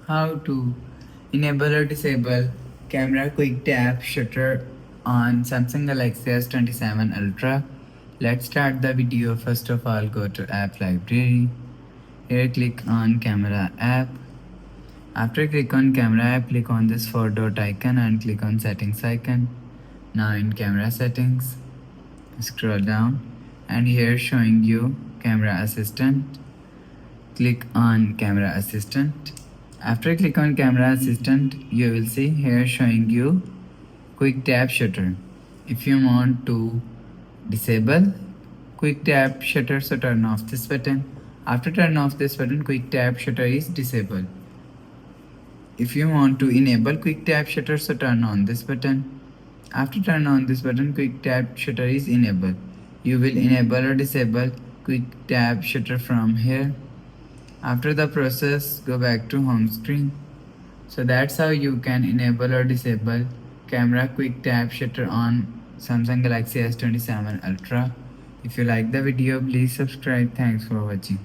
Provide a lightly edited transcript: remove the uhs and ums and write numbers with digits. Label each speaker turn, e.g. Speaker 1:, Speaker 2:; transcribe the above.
Speaker 1: How to enable or disable camera quick tap shutter on Samsung Galaxy S27 Ultra. Let's start the video. First of all, go to app library. Here click on camera app. After click on camera app, click on this 4-dot icon and click on settings icon. Now in camera settings, scroll down and here showing you camera assistant. Click on camera assistant. After click on camera assistant, you will see here showing you quick tap shutter. If you want to disable quick tap shutter, so turn off this button. After turn off this button, quick tap shutter is disabled. If you want to enable quick tap shutter, so turn on this button. After turn on this button, quick tap shutter is enabled. You will enable or disable quick tap shutter from here. After the process, go back to home screen. So that's how you can enable or disable camera quick tap shutter on Samsung Galaxy S27 Ultra. If you like the video, please subscribe. Thanks for watching.